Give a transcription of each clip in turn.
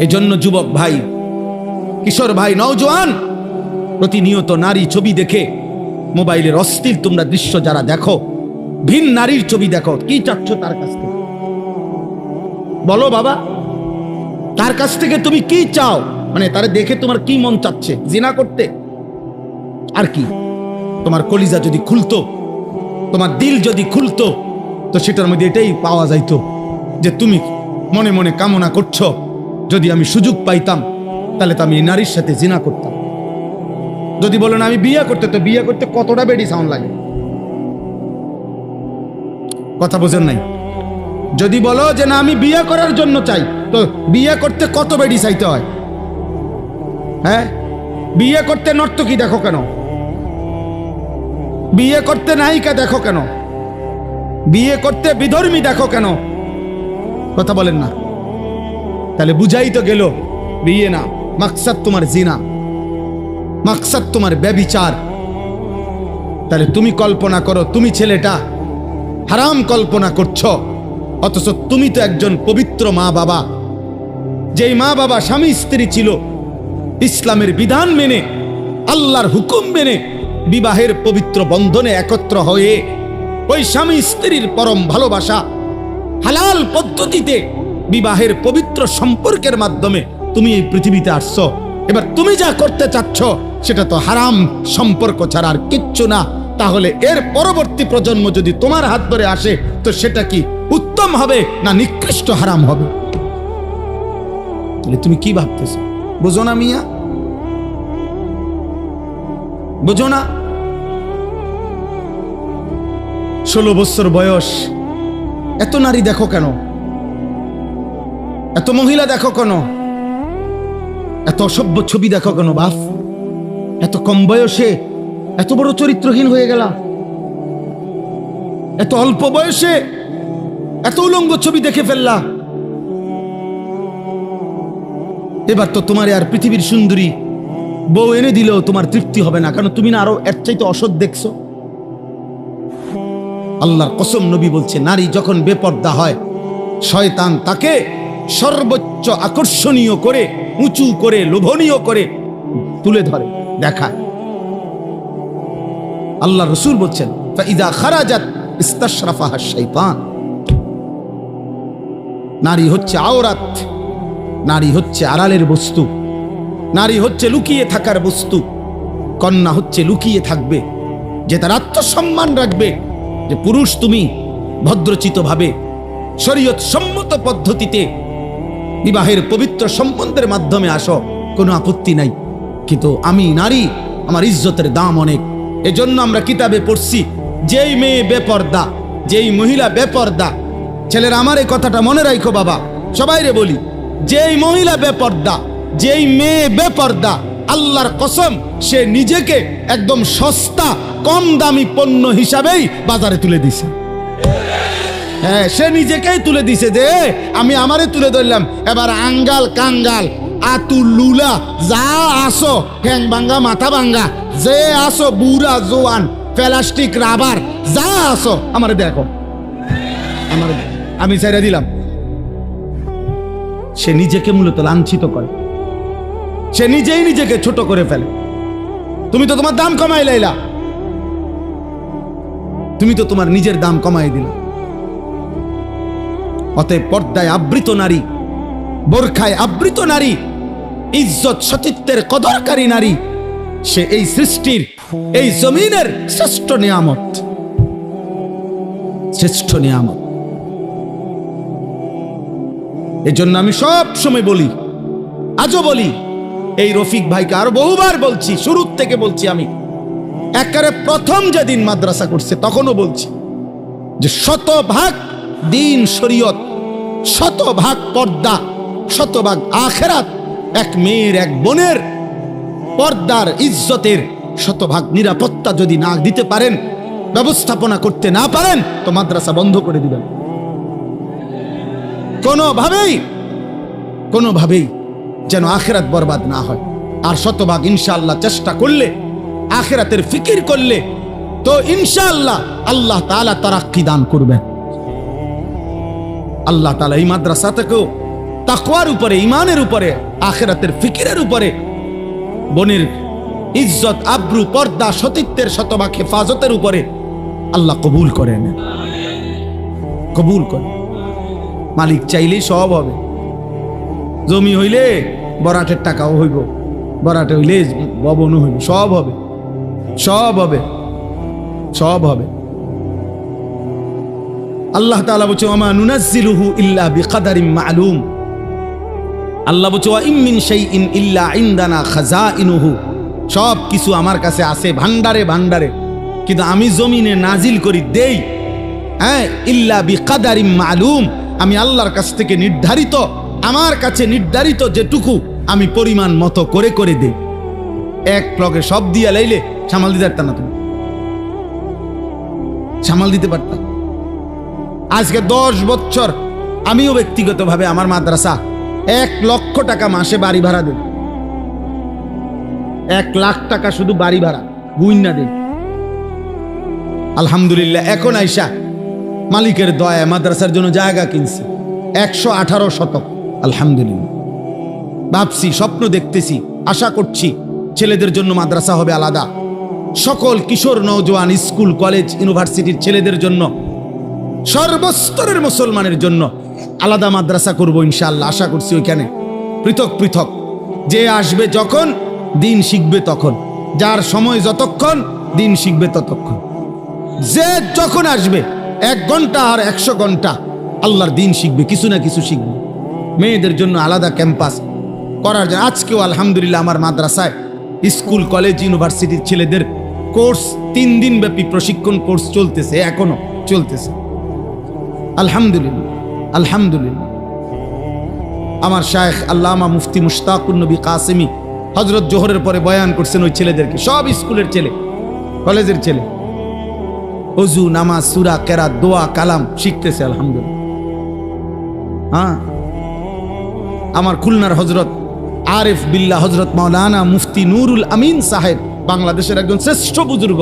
এজন্য যুবক ভাই, কিশোর ভাই, নওজোয়ান, প্রতিনিয়ত নারী ছবি দেখে মোবাইলের অস্থির তোমরা দৃশ্য যারা দেখো, ভিন নারীর ছবি দেখো, কি চাচ্ছ তার কাছ থেকে? বলো বাবা, তার কাছ থেকে তুমি কি চাও? মানে তারে দেখে তোমার কি মন চাচ্ছে? জিনা করতে? আর কি? তোমার কলিজা যদি খুলতো, তোমার দিল যদি খুলতো, তো সেটার মধ্যে এটাই পাওয়া যাইতো যে তুমি মনে মনে কামনা করছো, যদি আমি সুযোগ পাইতাম তাহলে তো আমি এই নারীর সাথে জিনা করতাম। যদি বলো না আমি বিয়ে করতে, তো বিয়ে করতে কতটা বেডি সাউন্ড লাগে? কথা বোঝেন নাই? যদি বলো যে না আমি বিয়ে করার জন্য চাই, তো বিয়ে করতে কত বেডি চাইতে হয়? হ্যাঁ, বিয়ে করতে নর্তকী দেখো কেন? বিয়ে করতে নায়িকা দেখো কেন? বিয়ে করতে বিধর্মী দেখো কেন? কথা বলেন না? তাহলে বুঝাই তো গেল বিয়ে না, মাকসাদ তোমার জিনা, মাকসাদ তোমার ব্যভিচার। তাহলে তুমি কল্পনা করো, তুমি ছেলেটা হারাম কল্পনা করছো, অথচ তুমি তো একজন পবিত্র মা বাবা। যেই মা বাবা স্বামী স্ত্রী ছিল, ইসলামের বিধান মেনে, আল্লাহর হুকুম মেনে বিবাহের পবিত্র বন্ধনে একত্র হয়ে ওই স্বামী স্ত্রীর পরম ভালোবাসা, হালাল পদ্ধতিতে বিবাহের পবিত্র সম্পর্কের মাধ্যমে তুমি এই পৃথিবীতে আসছো। এবার তুমি যা করতে চাচ্ছ সেটা তো হারাম সম্পর্ক ছাড়া আর কিচ্ছু না। তাহলে এর পরবর্তী প্রজন্ম যদি তোমার হাত ধরে আসে, তো সেটা কি উত্তম হবে না নিকৃষ্ট হারাম হবে? তুমি কি ভাবতেছো? বুঝো না মিয়া? বুঝো না? 16 বছর বয়স, এত নারী দেখো কেন? এত মহিলা দেখো কেন? এত অসভ্য ছবি দেখো কেন বাপ? এত কম বয়সে এত বড় চরিত্রহীন হয়ে গেলা? এত অল্প বয়সে এত উলঙ্গ ছবি দেখে ফেললা? এবার তো তোমার আর পৃথিবীর সুন্দরী বউ এনে দিলেও তোমার তৃপ্তি হবে না, কারণ তুমি না আরো এর চাইতে অসৎ দেখছো। আল্লাহর কসম, নবী বলছে নারী যখন বেপর্দা হয়, শয়তান তাকে সর্বোচ্চ আকর্ষণীয় করে, উঁচু করে, লোভনীয় করে তুলে ধরে, দেখায়। আল্লাহ রসুল বলছেন ফাইদা খারাজাত ইস্তাশরাফাহা শাইতান। নারী হচ্ছে আওরাত, নারী হচ্ছে আড়ালের বস্তু, নারী হচ্ছে লুকিয়ে থাকার বস্তু। কন্যা হচ্ছে লুকিয়ে থাকবে, যে তার আত্মসম্মান রাখবে, যে পুরুষ তুমি ভদ্রচিত ভাবে শরীয়ত সম্মত পদ্ধতিতে বিবাহের পবিত্র সম্বন্ধের মাধ্যমে আসো, কোনো আপত্তি নাই। কিন্তু আমি নারী, আমার ইজ্জতের দাম অনেক। এজন্য আমরা কিতাবে পড়ছি, যেই মেয়ে বেপর্দা, যেই মহিলা বেপর্দা, ছেলেরা আমার এই কথাটা মনে রাখো বাবা, সবাইরে বলি, যেই মহিলা বেপর্দা, যেই মেয়ে বেপর্দা, আল্লাহর কসম সে নিজেকে একদম সস্তা কম দামি পণ্য হিসাবেই বাজারে তুলে দিছে। হ্যাঁ, সে নিজেকেই তুলে দিছে যে আমি আমারে তুলে ধরলাম। এবার আঙ্গাল কাঙ্গাল আতুল লুলা যা আসো, ঠ্যাং ভাঙ্গা মাথা ভাঙ্গা যে আসো, বুড়া জোয়ান প্লাস্টিক রাবার যা আসো, আমারে দেখো, আমার আমি ছেড়ে দিলাম। সে নিজেকে মূলত লাঞ্ছিত করে, সে নিজেই নিজেকে ছোট করে ফেলে। তুমি তো তোমার দাম কমাই লাইলা, তুমি তো তোমার নিজের দাম কমাই দিলা। অতএব পর্দায় আবৃত নারী, বোরখায় আবৃত নারী, ইজ্জত সতীত্বের কদরকারী নারী, সে এই সৃষ্টির, এই জমিনের শ্রেষ্ঠ নিয়ামত, শ্রেষ্ঠ নিয়ামত। এজন্য আমি সব সময় বলি, আজও বলি, এই রফিক ভাইকে আরো বহুবার বলছি, শুরুর থেকে বলছি, আমি একেবারে প্রথম যেদিন মাদ্রাসা করছে তখনও বলছি যে 100% দিন শরীয়ত, 100% পর্দা, 100% আখিরাত। এক মেয়ের, এক বোনের পর্দার, ইজ্জতের 100% নিরাপত্তা যদি না দিতে পারেন, ব্যবস্থাপনা করতে না পারেন, তো মাদ্রাসা বন্ধ করে দিবেন। কোনোভাবেই যেন আখিরাত বরবাদ না হয়। আর 100% ইনশাআল্লাহ চেষ্টা করলে, আখিরাতের ফিকির করলে, তো ইনশাআল্লাহ আল্লাহ তাআলা তারাক্কি দান করবেন। আল্লাহ তাআলা এই মাদ্রাসাটাকেও তাকওয়ার উপরে, ঈমানের উপরে, আখিরাতের ফিকিরের উপরে, বোনের ইজ্জত, আব্রু, পর্দা, সতীত্বের শতভাগ হেফাজতের উপরে আল্লাহ কবুল করেন, কবুল করেন। মালিক চাইলেই সব হবে। জমি হইলে বরাটের টাকাও হইব, বরাটে হইলে ভবনও হইব, সব হবে, সব হবে, সব হবে। আল্লাহ তাআলা বলছে ওয়া মা নুনাজ্জিলুহু ইল্লা বিকাদারিন মা'লুম। আল্লাহ বলছে ওয়া ইম মিন শাইইন ইল্লা ইনদানা খাযাইনুহু। সব কিছু আমার কাছে আছে ভান্ডারে ভান্ডারে, কিন্তু আমি জমিনে নাজিল করি, দেই, হ্যাঁ, ইল্লা বিকাদারিন মা'লুম। আমি আল্লাহর কাছ থেকে নির্ধারিত, আমার কাছে নির্ধারিত যেটুকু আমি পরিমাণ মতো করে করে দেই। এক প্লগে সব দিয়া লাইলে সামাল দিতে পারতাম না, তুমি সামাল দিতে পারতাম? আজকে 10 বছর আমিও ব্যক্তিগতভাবে আমার মাদ্রাসা 1 লক্ষ টাকা মাসে বাড়ি ভাড়া দেব, 1 লাখ টাকা শুধু বাড়ি ভাড়া গুইন্না দেব। আলহামদুলিল্লাহ এখন আইসা মালিকের দয়ায় মাদ্রাসার জন্য জায়গা কিনছি 118 শতক। আলহামদুলিল্লাহ। ভাবছি, স্বপ্ন দেখতেছি, আশা করছি ছেলেদের জন্য মাদ্রাসা হবে আলাদা, সকল কিশোর নওজোয়ান স্কুল কলেজ ইউনিভার্সিটির ছেলেদের জন্য, সর্বস্তরের মুসলমানের জন্য আলাদা মাদ্রাসা করব ইনশাআল্লাহ। আশা করছি ওইখানে পৃথক পৃথক, যে আসবে যখন দিন শিখবে তখন, যার সময় যতক্ষণ দিন শিখবে ততক্ষণ, যে যখন আসবে 1 ঘন্টা আর 100 ঘন্টা আল্লাহর দিন শিখবে, কিছু না কিছু শিখবে। মেয়েদের জন্য আলাদা ক্যাম্পাস করার জন্য আজকেও আলহামদুলিল্লাহ আমার মাদ্রাসায় স্কুল কলেজ ইউনিভার্সিটির ছেলেদের কোর্স 3 দিন ব্যাপী প্রশিক্ষণ কোর্স চলতেছে, এখনো চলতেছে। আলহামদুলিল্লাহ, আলহামদুলিল্লাহ। আমার শায়েখ আল্লামা মুফতি মুশতাকুন নবী কাসেমি হযরত জোহরের পরে বয়ান করছেন ওই ছেলেদেরকে, সব স্কুলের ছেলে, কলেজের ছেলে, ওযু, নামাজ, সূরা, কেরাত, দোয়া, কালাম শিখতেছে আলহামদুলিল্লাহ। হ্যাঁ, আমার খুলনার হযরত আরিফ বিল্লাহ হযরত মাওলানা মুফতি নুরুল আমিন সাহেব, বাংলাদেশের একজন শ্রেষ্ঠ বুজুর্গ,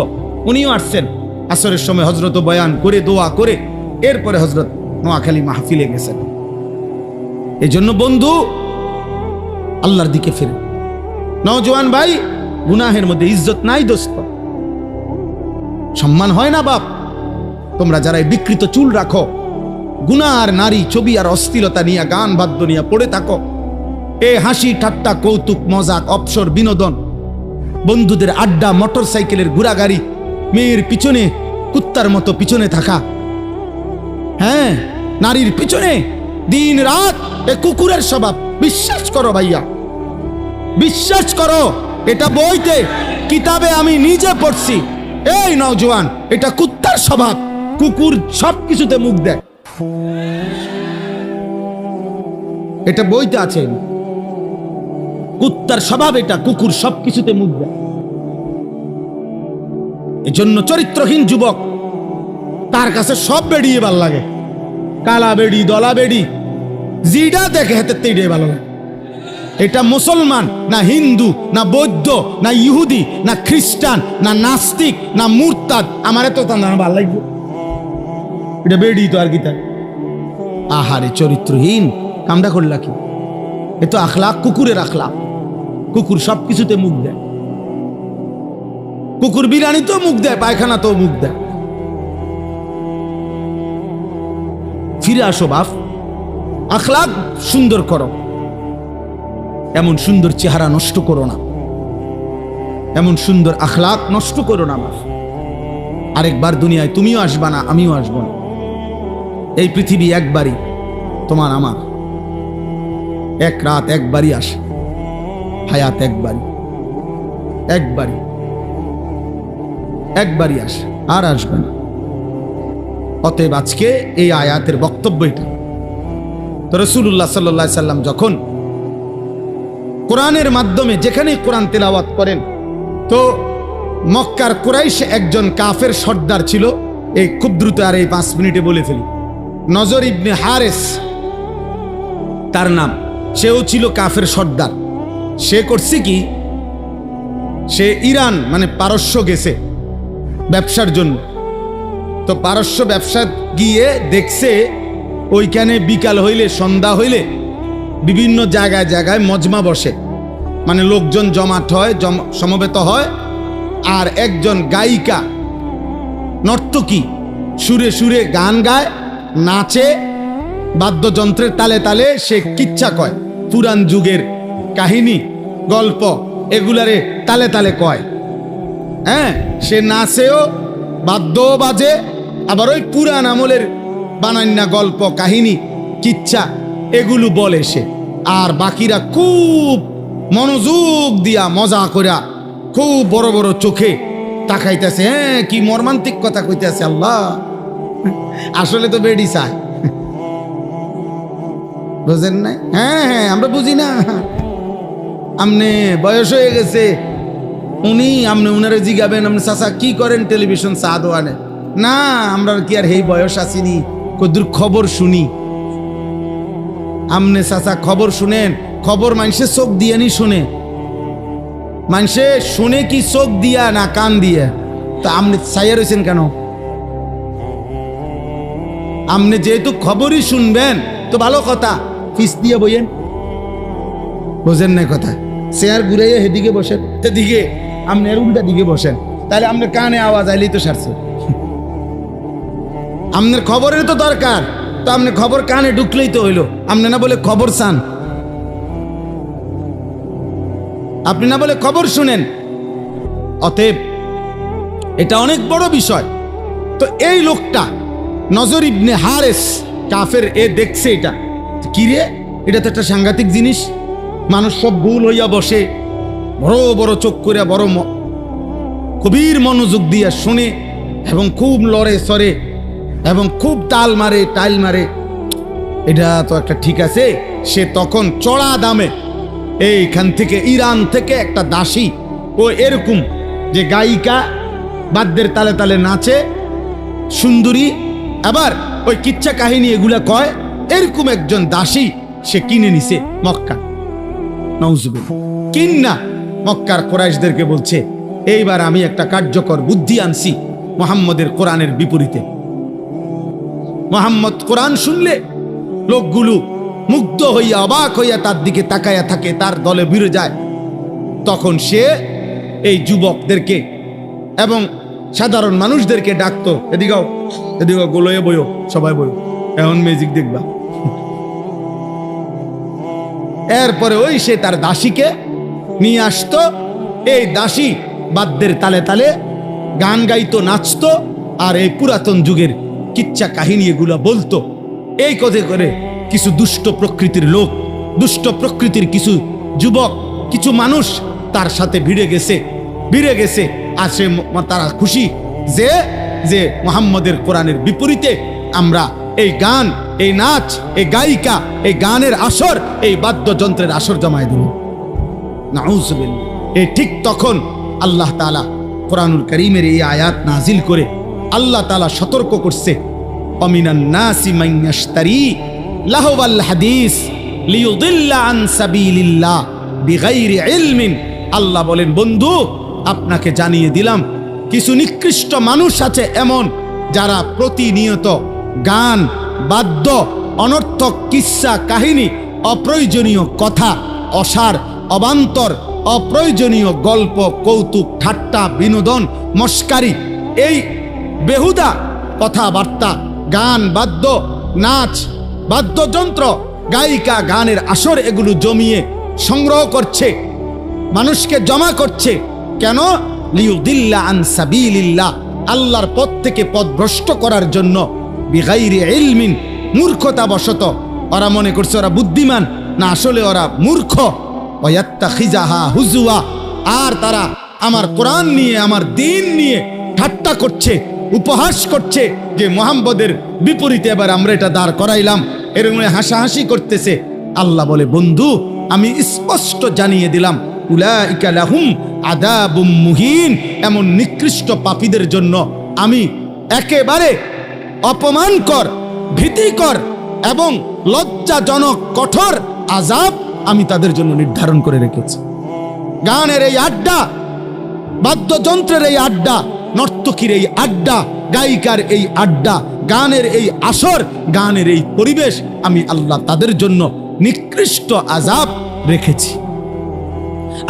উনিও আসছেন আসরের সময়, হযরত বয়ান করে দোয়া করে এরপরে হযরত নোয়াখালী মাহফিলে গেছেন। এই জন্য বন্ধু আল্লাহর দিকে ফিরে। নওজোয়ান ভাই, গুনাহের মধ্যে ইজ্জত নাই দোস্ত, সম্মান হয় না বাপ। তোমরা যারা এই বিকৃত চুল রাখো, গুনাহ আর নারী ছবি আর অশ্লীলতা নিয়ে গান বাদ্য নিয়ে পড়ে থাকো, এ হাসি ঠাট্টা কৌতুক মজাক অবসর বিনোদন, বন্ধুদের আড্ডা, মোটর সাইকেলের ঘোরাগাড়ি, মেয়ের পিছনে কুত্তার মতো পিছনে থাকা, হ্যাঁ, নারীর পিছনে দিন রাত, এ কুকুরের স্বভাব। বিশ্বাস করো ভাইয়া, বিশ্বাস করো, এটা বইতে কিতাবে আমি নিজে পড়ছি। এই নওজোয়ান, এটা কুত্তার স্বভাব। কুকুর সব কিছুতে মুখ দেয়, এটা বইতে আছে। কুত্তার স্বভাব এটা, কুকুর সব কিছুতে মুখ দেয়। এজন্য চরিত্রহীন যুবক, তার কাছে সব বেড়িয়ে ভাল লাগে, কালা বেড়ি, দলা বেড়ি, জিডা দেখে হাতে তেড়ে ভালো লাগে। এটা মুসলমান না হিন্দু না বৌদ্ধ না ইহুদি না খ্রিস্টান না নাস্তিক না মুরতাদ, আমার তো তা না ভালো লাগবে, এটা বেড়ি তো আর কি। তাই আহারে চরিত্রহীন কামটা করলা কি? এ তো আখলাক কুকুরের আখলাক। কুকুর সব কিছুতে মুখ দেয়, কুকুর বিরিয়ানি তো মুখ দেয়, পায়খানা তো মুখ দেয়। ফিরে আসো বাপ, আখলাক সুন্দর করো, এমন সুন্দর চেহারা নষ্ট করো না, এমন সুন্দর আখলাক নষ্ট করো না বাপ। আরেকবার দুনিয়ায় তুমিও আসবা না, আমিও আসবো না। এই পৃথিবী একবারই, তোমার আমার, এক রাত একবারই আসে, হায়াত একবারই, একবারই, একবারই আসে, আর আসবে না। অতএব আজকে এই আয়াতের বক্তব্য এটা। তো রাসূলুল্লাহ সাল্লাল্লাহু আলাইহি সাল্লাম যখন কোরআনের মাধ্যমে যেখানেই কোরআন তেলাওয়াত করেন, তো মক্কার কুরাইশ একজন কাফের সর্দার ছিল, এই খুব দ্রুত আর এই 5 মিনিটে বলে ফেলি, নজর ইবনে হারেস তার নাম। সেও ছিল কাফের সর্দার। সে করছে কি, সে ইরান মানে পারস্য গেছে ব্যবসার জন্য। তো পারস্য ব্যবসা গিয়ে দেখছে ওইখানে বিকাল হইলে, সন্ধ্যা হইলে বিভিন্ন জায়গায় জায়গায় মজমা বসে, মানে লোকজন জমাট হয়, সমবেত হয়, আর একজন গায়িকা নর্তকী সুরে সুরে গান গায়, নাচে, বাদ্যযন্ত্রের তালে তালে সে কিচ্ছা কয়, পুরান যুগের কাহিনী গল্প এগুলারে তালে তালে কয়। হ্যাঁ, সে নাচেও, বাদ্যও বাজে, আবার ওই পুরান আমলের বানান্না গল্প কাহিনী কিচ্ছা এগুলো বলে সে। আর বাকিরা খুব মনোযোগ দিয়া মজা কইরা খুব বড় বড় চোখে তাকাইতেছে, হ্যাঁ কি মর্মান্তিক কথা কইতেছে আল্লাহ, আসলে তো বেডি চায়, বুঝেন নাই? হ্যাঁ হ্যাঁ, আমরা বুঝি না, আমনে বয়স হয়ে গেছে, আমনে উনারে জিগাবেন আপনি চাচা কি করেন টেলিভিশন চা দোয়ানে, না আমরা কি আর এই বয়স আসিনি, কদ্দুর খবর শুনি। আমনে চাচা খবর শুনেন, খবর মানুষের চোখ দিয়ে নি শুনে, মানুষে শুনে কি চোখ দিয়া না কান দিয়ে? তা আপনি চাইয়া রয়েছেন কেন? আপনি যেহেতু খবরই শুনবেন তো ভালো কথা, ফিস দিয়ে বইয়েন, বোঝেন না কথা, চেয়ার ঘুরাইয়া হেদিকে বসেন, এদিকে আপনি উল্টা দিকে বসেন, তাহলে আপনার কানে আওয়াজ আইলেই তো সারছে। আপনার খবরের তো দরকার, তো আপনি খবর কানে ঢুকলেই তো হইলো, আপনি না বলে খবর চান, আপনি না বলে খবর শুনেন। অতএব এটা অনেক বড় বিষয়। তো এই লোকটা নজর ইবনে হারেস কাফের, এ দেখছে এটা, কি রে, এটা তো একটা সাংঘাতিক জিনিস, মানুষ সব ভুল হইয়া বসে, বড় বড় চোখ করে বড় গভীর মনোযোগ দিয়া শুনে এবং খুব লড়ে সরে এবং খুব তাল মারে টাইল মারে, এটা তো একটা ঠিক আছে। সে তখন চড়া দামে এইখান থেকে ইরান থেকে একটা দাসী, ও এরকম যে গায়িকা বাদ্যের তালে তালে নাচে, সুন্দরী, আবার ওই কিচ্ছা কাহিনী এগুলা কয়, এরকম একজন দাসী সে কিনে নিছে মক্কা। নাউজুবিল্লাহ। কিন্না মক্কার কুরাইশদেরকে বলছে, এইবার আমি একটা কার্যকর বুদ্ধি আনছি মুহাম্মদের কোরআনের বিপরীতে। মুহাম্মদ কোরআন শুনলে লোকগুলো মুগ্ধ হইয়া অবাক হইয়া তার দিকে তাকাইয়া থাকে, তার দলে ভিড়ে যায়। তখন সে এই যুবকদেরকে এবং সাধারণ মানুষদেরকে ডাকতো, এদিকেও এদিকে গোলয়ে বইও, সবাই বইও, এখন ম্যাজিক দেখবা। এরপরে ওই সে তার দাসীকে নিয়ে আসতো, এই দাসী বাদ্যের তালে তালে গান গাইতো, নাচতো, আর এই পুরাতন যুগের কিচ্ছা কাহিনী এগুলা বলতো। এই কথা করে কিছু দুষ্ট প্রকৃতির লোক, দুষ্ট প্রকৃতির কিছু যুবক, কিছু মানুষ তার সাথে ভিড়ে গেছে। আর সে তারা খুশি যে যে মুহাম্মদের কোরআনের বিপরীতে আমরা এই গান, এই নাচ, এই গায়িকা, এই গানের আসর, এই বাদ্যযন্ত্রের আসর জমায় দেব। নাউজুবিল্লাহ। এই ঠিক তখন আল্লাহ তাআলা কোরআনুল কারীমের এই আয়াত নাজিল করে আল্লাহ তাআলা সতর্ক করছে, অমিনান নাসি মান ইয়াশতারি লাহওয়াল হাদিস লিয়ুদিল্লা আন সাবিলিল্লাহ বিগাইরি ইলমিন। আল্লাহ বলেন, বন্ধু আপনাকে জানিয়ে দিলাম, কিছু নিকৃষ্ট মানুষ আছে এমন, যারা প্রতিনিয়ত গান, বাদ্য, অনর্থক কিস্সা কাহিনী, অপ্রয়োজনীয় কথা, অসার, অবান্তর, অপ্রয়োজনীয় গল্প, কৌতুক, ঠাট্টা, বিনোদন, মস্কারি, এই বেহুদা কথাবার্তা, গান, বাদ্য, নাচ, বাদ্যযন্ত্র, গায়িকা, গানের আসর এগুলো জমিয়ে সংগ্রহ করছে, মানুষকে জমা করছে। কেন? লিয়ুদিল্লা আন সাবিলিল্লাহ, আল্লাহর পথ থেকে পথভ্রষ্ট করার জন্য। বিগাইরি ইলমিন, মূর্খতা বশত ওরা মনে করছে ওরা বুদ্ধিমান, না আসলে ওরা মূর্খ। ওয়াত্তাখিজাহা হুজুয়া, আর তারা আমার কোরআন নিয়ে, আমার দ্বীন নিয়ে ঠাট্টা করছে, উপহাস করছে যে মুহাম্মদের বিপরীতে এবার আমরা এটা দাঁড় করাইলাম, এরকম হাসাহাসি করতেছে। আল্লাহ বলে, বন্ধু আমি স্পষ্ট জানিয়ে দিলাম, উলাইকা লাহুম আযাবুম মুহিন, এমন নিকৃষ্ট পাপীদের জন্য আমি একেবারে অপমানকর, ভীতিকর এবং লজ্জাজনক কঠোর আযাব আমি তাদের জন্য নির্ধারণ করে রেখেছি। গানের এই আড্ডা, বাদ্যযন্ত্রের এই আড্ডা, নর্তকীর এই আড্ডা, গায়িকার এই আড্ডা, গানের এই আসর, গানের এই পরিবেশ আমি আল্লাহ তাদের জন্য নিকৃষ্ট আযাব রেখেছি।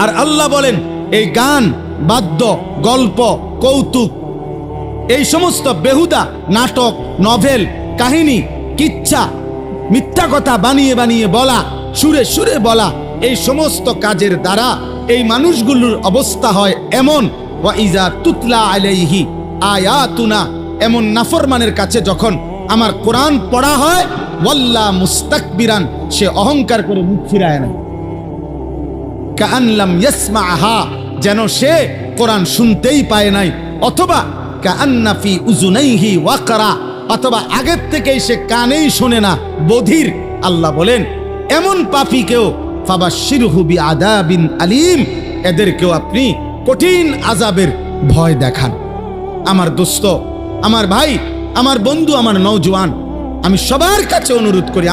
আর আল্লাহ বলেন এই গান, বাদ্য, গল্প, কৌতুক, এই সমস্ত বেহুদা নাটক, নভেল, কাহিনী, কিচ্ছা, মিথ্যা কথা বানিয়ে বানিয়ে বলা, সুরে সুরে বলা, এই সমস্ত কাজের দ্বারা এই মানুষগুলোর অবস্থা হয় এমন, ওয়া ইজা তুতলা আলাইহি আয়াতুনা, এমন নাফরমানের কাছে যখন আমার কোরআন পড়া হয়, ওয়াল্লা মুস্তাকবিরান, সে অহংকার করে মুখ ফিরায় না, কাআন লাম ইয়াসমাআহা, যেন সে কোরআন শুনতেই পায় নাই, অথবা কাআন্না ফি উযুনাইহি ওয়াকরা, অথবা আগের থেকেই সে কানেই শুনে না, বধির। আল্লাহ বলেন এমন পাপীকেও ফাবাশশিরহু বিআযাবিন আলীম, এদেরকেও আপনি কঠিন আযাবের ভয় দেখান। আমার দোস্ত, আমার ভাই, আমার বন্ধু, আমার নওজোয়ান, আমি সবার কাছে অনুরোধ করি,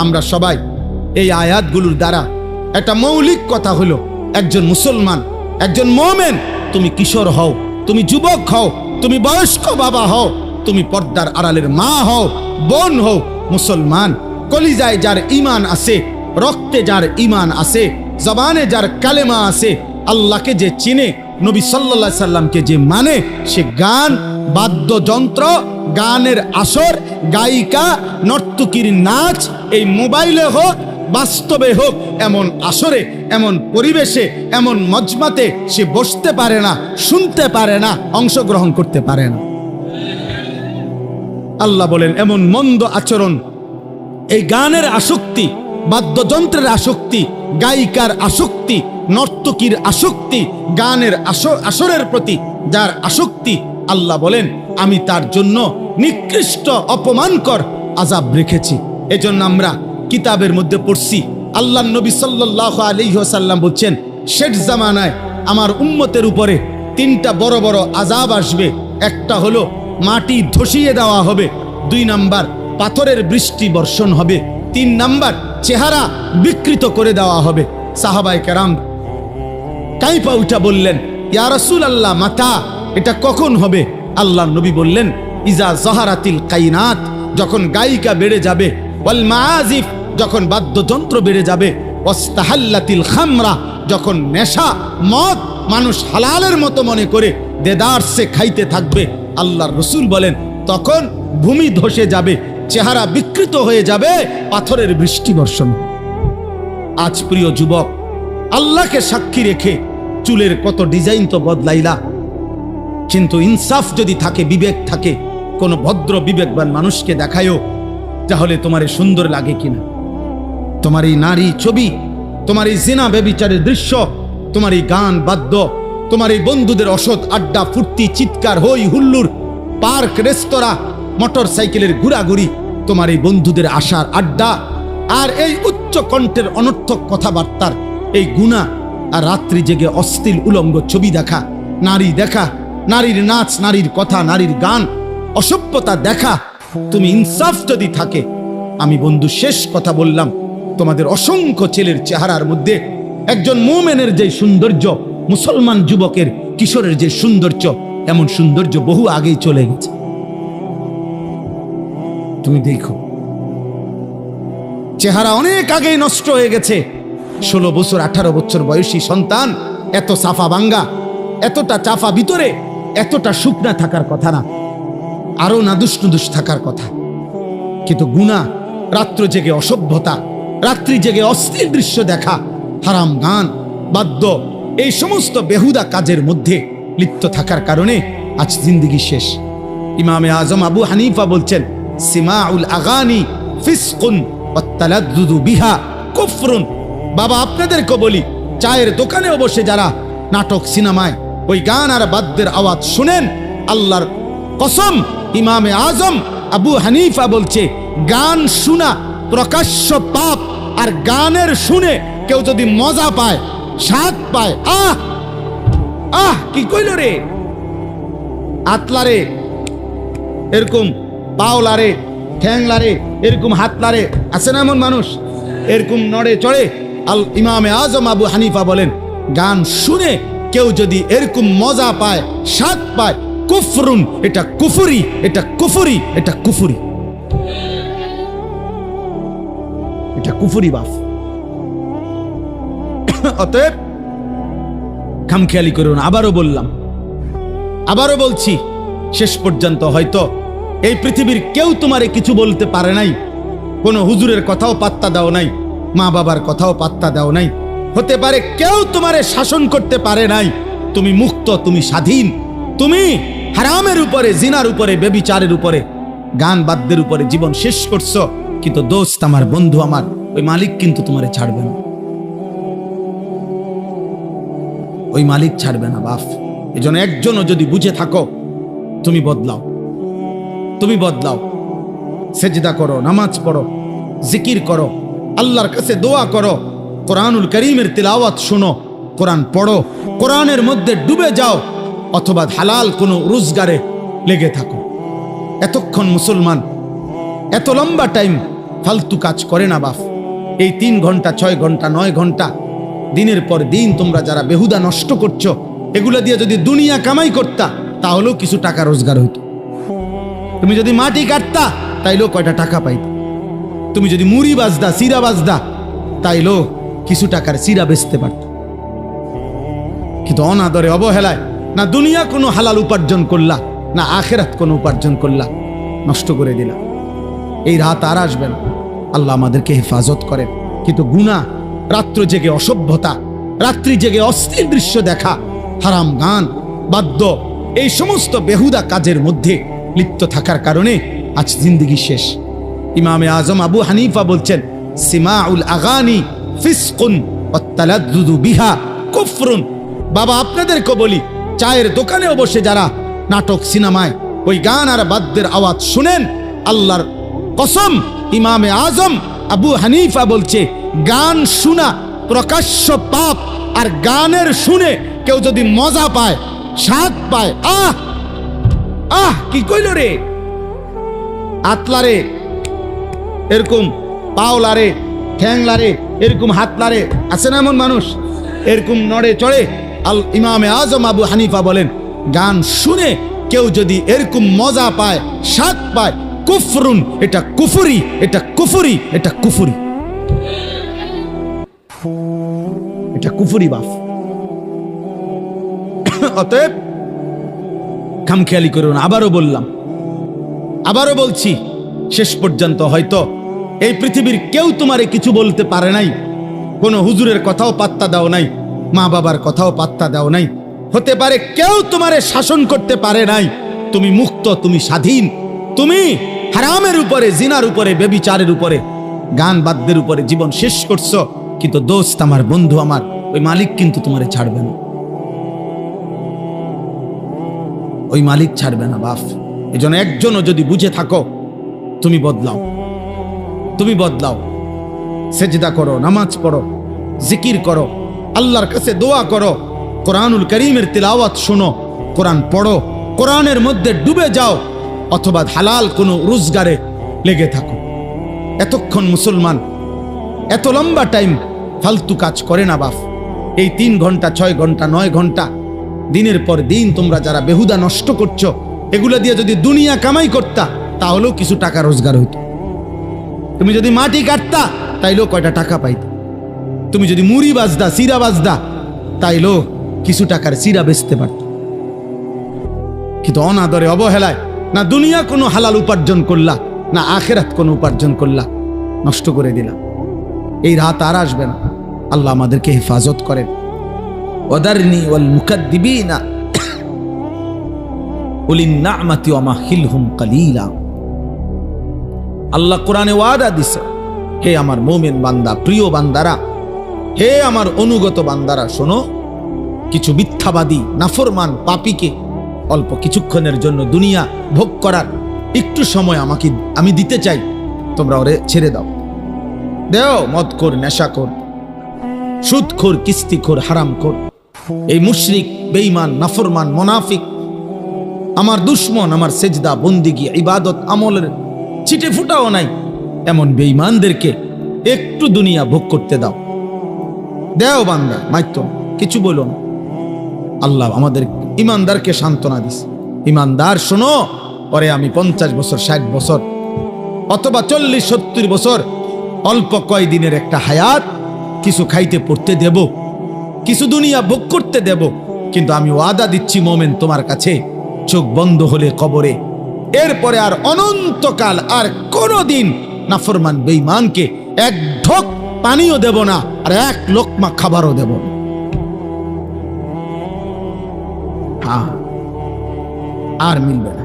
আমরা সবাই এই আয়াতগুলোর দ্বারা একটা মৌলিক কথা হলো, একজন মুসলমান, একজন মুমিন, তুমি কিশোর হও, তুমি যুবক হও, তুমি বয়স্ক বাবা হও, তুমি পর্দার আড়ালের মা হও, বোন হও, মুসলমান, কলিজায় যার ঈমান আছে, রক্তে যার ঈমান আছে, জবানে যার কালেমা আছে, আল্লাহকে যে চিনে, নবী সাল্লাল্লাহু আলাইহি সাল্লামকে যে মানে, সে গান, বাদ্যযন্ত্র, গানের আসর, গায়িকা, নর্তকীর নাচ, এই মোবাইলে হোক, বাস্তবে হোক, এমন আসরে, এমন পরিবেশে, এমন মজমাতে সে বসতে পারে না, শুনতে পারে না, অংশগ্রহণ করতে পারে না। আল্লাহ বলেন এমন মন্দ আচরণ, এই গানের আসক্তি, বাদ্যযন্ত্রের আসক্তি, গায়িকার আসক্তি, নর্তকীর আসক্তি, গানের আসরের প্রতি যার আসক্তি, আল্লাহ বলেন আমি তার জন্য নিকৃষ্ট অপমানকর আযাব রেখেছি। এজন্য আমরা কিতাবের মধ্যে পড়ছি, আল্লাহর নবী সাল্লাল্লাহু আলাইহি ওয়াসাল্লাম বলছেন শেষ জামানায় আমার উম্মতের উপরে তিনটা বড় বড় আযাব আসবে। একটা হলো মাটি ধসিয়ে দেওয়া হবে, 2 নাম্বার পাথরের বৃষ্টি বর্ষণ হবে, 3 নাম্বার চেহারা বিকৃত করে দেওয়া হবে। সাহাবায়ে কেরাম কাইপা উঠা বললেন, ইয়া রাসূলুল্লাহ, মাতা, এটা কখন হবে? আল্লাহর নবী বললেন, ইজা যাহারাতিল কাইনাত, যখন গায়িকা বেড়ে যাবে, ওয়াল মাআজিফ, যখন বাদ্যযন্ত্র বেড়ে যাবে, ওয়াস্তাহাল্লাতিল খামরা, যখন নেশা, মদ মানুষ হালালের মতো মনে করে দেদারসে খাইতে থাকবে। আল্লাহর রাসূল বলেন তখন ভূমি ধসে যাবে, চেহারা বিকৃত হয়ে যাবে, পাথরের বৃষ্টি বর্ষণ। আজ প্রিয় যুবক, আল্লাহকে সাক্ষী রেখে চুলের কত ডিজাইন তো বদলাইলা, কিন্তু ইনসাফ যদি থাকে, বিবেক থাকে, কোন ভদ্র বিবেকবান মানুষকে দেখায়ও, তাহলে তোমার সুন্দর লাগে কিনা? তোমার এই নারী ছবি, তোমার এই জিনা ব্যভিচারের দৃশ্য, তোমার এই গান বাদ্য, তোমার এই বন্ধুদের অসৎ আড্ডা, ফুর্তি, চিৎকার, হই হুল্লুর, পার্ক, রেস্তোরাঁ, মোটর সাইকেলের ঘোরাঘুরি, তোমার এই বন্ধুদের আশার আড্ডা, আর এই উচ্চ কণ্ঠের অনর্থক কথাবার্তার এই গুনাহ, আর রাত্রি জেগে অশ্লীল উলঙ্গ ছবি দেখা, নারী দেখা, নারীর নাচ, নারীর কথা, নারীর গান, অসভ্যতা দেখা, তুমি ইনসাফ যদি থাকে, আমি বন্ধু শেষ কথা বললাম, তোমাদের অসংখ্য ছেলের চেহারার মধ্যে একজন মুমিনের যে সৌন্দর্য, মুসলমান যুবকের, কিশোরের যে সৌন্দর্য, এমন সৌন্দর্য বহু আগেই চলে গেছে। তুমি দেখো, চেহারা অনেক আগেই নষ্ট হয়ে গেছে। 16 বছর 18 বছর বয়সী সন্তান এত সাফা ভাঙ্গা, এতটা চাফা ভিতরে, এতটা শুকনা থাকার কথা না, আরো নাদুস নুদুস থাকার কথা। কিন্তু গুনাহ, রাত্র জেগে অসভ্যতা, রাত্রি জেগে অশ্লীল দৃশ্য দেখা, হারাম গান, বাদ্য, এই সমস্ত বেহুদা কাজের মধ্যে লিপ্ত থাকার কারণে আজ জিন্দেগি শেষ। ইমামে আজম আবু হানিফা বলছেন, সিমাউল আগানি ফিসকুন ওয়াত তালাদ্দুদু বিহা কুফরুন। বাবা, আপনাদেরকে বলি, চায়ের দোকানেও বসে যারা নাটক, সিনেমায় ওই গান আর বাদ্যের আওয়াজ শুনেন, আল্লাহর কসম, ইমামে আজম আবু হানিফা বলছে, গান শোনা প্রকাশ্য পাপ। আর গানের শুনে কেউ যদি মজা পায়, স্বাদ পায়, আহ আহ কি কইল রে, আতলারে, এরকম পাওলারে, ঠ্যাংলারে, এরকম হাতলারে, আছে না এমন মানুষ, এরকম নড়ে চড়ে। ইমামে আজম আবু হানিফা বলেন, গান শুনে কেউ যদি এরকম মজা পায়, স্বাদ পায়, কুফরুন, এটা কুফরি, এটা কুফরি, এটা কুফরি। এটা কুফরি বাপ। অতএব খামখেয়ালি করুন। আবারও বললাম, আবারও বলছি, শেষ পর্যন্ত হয়তো এই পৃথিবীর কেউ তোমারে কিছু বলতে পারে নাই, কোনো হুজুরের কথাও পাত্তা দাও নাই, মা বাবার কথাও পাত্তা দাও নাই, হতে পারে কেউ তোমারে শাসন করতে পারে নাই। তুমি মুক্ত, তুমি স্বাধীন, তুমি হারামের উপরে, জিনার উপরে, বেবিচারের উপরে, গান বাদ্যের উপরে জীবন শেষ করছো। কিন্তু দোস্ত আমার, বন্ধু আমার, ওই মালিক কিন্তু তোমারে ছাড়বে না, ওই মালিক ছাড়বে না বাপ। এজন্য একজনও যদি বুঝে থাকো, তুমি বদলাও, তুমি বদলাও। সেজদা করো, নামাজ পড়ো, জিকির করো, আল্লাহর কাছে দোয়া করো, কোরআনুল করিমের তিলাওয়াত শোনো, কোরআন পড়ো, কোরআনের মধ্যে ডুবে যাও, অথবা হালাল কোনো রোজগারে লেগে থাকো। এতক্ষণ মুসলমান এত লম্বা টাইম ফালতু কাজ করে না বাপ। এই 3 ঘন্টা, 6 ঘন্টা, 9 ঘন্টা দিনের পর দিন তোমরা যারা বেহুদা নষ্ট করছো, এগুলো দিয়ে যদি দুনিয়া কামাই করতা তাহলেও কিছু টাকা রোজগার হইতো। তুমি যদি মাটি কাটতা তাইলেও কয়টা টাকা পাইত। তুমি যদি মুড়ি বাজদা, সিরা বাজদা, তাইলেও কিছু টাকার সিরা বেচতে পারত। কিন্তু অনাদরে, অবহেলায় না দুনিয়া কোনো হালাল উপার্জন করলা, না আখেরাত কোনো উপার্জন করলা, নষ্ট করে দিলা। এই রাত আর আসবে না, আল্লাহ আমাদেরকে হেফাজত করেন। কিন্তু গুনাহ, রাত্র জেগে অসভ্যতা, রাত্রি জেগে অস্থির দৃশ্য দেখা, হারাম গান বাদ্য, এই সমস্ত বেহুদা কাজের মধ্যে লিপ্ত থাকার কারণে আজ জিন্দেগি শেষ। ইমামে আজম আবু হানিফা বলছেন, সিমাউল আগানি ফিসকুন ওয়াত্তালাদ্দুদু বিহা কুফরুন। বাবা, আপনাদেরকে বলি, চায়ের দোকানেও বসে যারা নাটক, সিনেমায় ওই গান আর বাদ্যের আওয়াজ শুনেন, আল্লাহর কসম, ইমামে আজম আবু হানিফা বলছে, গান শোনা প্রকাশ্য পাপ। আর গানের শুনে কেউ যদি মজা পায়, স্বাদ পায়, আহ আহ কি কইল রে, আতলারে, এরকম পাওলারে, ঠ্যাংলারে, এরকম হাতলারে, আছে না এমন মানুষ, এরকম নড়ে চড়ে। ইমামে আজম আবু হানিফা বলেন, গান শুনে কেউ যদি এরকম মজা পায়, স্বাদ পায়, কুফরুন, এটা কুফরি, এটা কুফরি, এটা কুফরি, এটা কুফরি বাপ। অতএব খামখেয়ালি করুন। আবারও বললাম, আবারও বলছি, শেষ পর্যন্ত হয়তো এই পৃথিবীর কেউ তোমারে কিছু বলতে পারে নাই, কোনো হুজুরের কথাও পাত্তা দাও নাই, মা বাবার কথাও পাত্তা দাও নাই, হতে পারে কেউ তোমারে শাসন করতে পারে নাই। তুমি মুক্ত, তুমি স্বাধীন, তুমি হারামের উপরে, জিনার উপরে, বেবিচারের উপরে, গান বাদ্যের উপরে জীবন শেষ করছো। কিন্তু দোস্ত আমার, বন্ধু আমার, ওই মালিক কিন্তু তোমারে ছাড়বে না, ওই মালিক ছাড়বে না বাপ। এজন্য একজনও যদি বুঝে থাকো, তুমি বদলাও, তুমি বদলাও। সেজদা করো, নামাজ পড়ো, জিকির করো, আল্লাহর কাছে দোয়া করো, কোরআনুল করিমের তিলাওয়াত শোনো, কোরআন পড়ো, কোরআনের মধ্যে ডুবে যাও, অথবা হালাল কোনো রোজগারে লেগে থাকো। এতক্ষণ মুসলমান এত লম্বা টাইম ফালতু কাজ করে না বাপ। এই 3 ঘন্টা, 6 ঘন্টা, 9 ঘন্টা দিনের পর দিন তোমরা যারা বেহুদা নষ্ট করছো, এগুলো দিয়ে যদি দুনিয়া কামাই করতা তাহলেও কিছু টাকা রোজগার হইতো। তুমি যদি মাটি কাটতা তাইলেও কয়টা টাকা পাইতো। তুমি যদি মুড়ি বাজদা, সিরা বাজদা, তাইলেও কিছু টাকার সিরা বেচতে পারত। কিন্তু অনাদরে, অবহেলায় না দুনিয়া কোনো হালাল উপার্জন করলা, না আখেরাত কোনো উপার্জন করলা, নষ্ট করে দিলা। এই রাত আর আসবে না, আল্লাহ আমাদেরকে হেফাজত করেন। ওয়াদারনি ওয়াল মুকাদ্দিবিনা উলিন নি'মাতি ওয়া মাহিলহুম কালিলা। আল্লাহ কোরআনে ওয়াদা দিছে, হে আমার মুমিন বান্দা, প্রিয় বান্দারা, হে আমার অনুগত বান্দারা, শোনো, কিছু মিথ্যাবাদী, নাফরমান, পাপীকে অল্প কিছুক্ষণের জন্য দুনিয়া ভোগ করার একটু সময় আমি দিতে চাই, তোমরা ওরে ছেড়ে দাও। দেও মদখোর, নেশাখোর, সুদখোর, কিস্তিখোর, হারামখোর, এই মুশরিক, বেঈমান, নাফরমান, মুনাফিক, আমার দুশমন, আমার সেজদা, বন্দিগি, ইবাদত, আমলের ছিটে ফুটাও নাই, এমন বেঈমানদেরকে একটু দুনিয়া ভোগ করতে দাও। দেও বান্দা, মাইতো কিছু বলো না। আল্লাহ আমাদের ইমানদারকে সান্ত্বনা দিস। ইমানদার শোনো, পরে আমি 50 বছর, 60 বছর, অথবা 40-70 বছর অল্প কয়দিনের একটা হায়াত, কিছু খাইতে পড়তে দেব, কিছু দুনিয়া ভোগ করতে দেব, কিন্তু আমি ওয়াদা দিচ্ছি মোমেন তোমার কাছে, চোখ বন্ধ হলে কবরে, এরপরে আর অনন্তকাল আর কোনোদিন নাফরমান বেঈমানকে এক ঢোক পানিও দেব না, আর এক লোকমা খাবারও দেব না। হ্যাঁ, আর মিলবে না,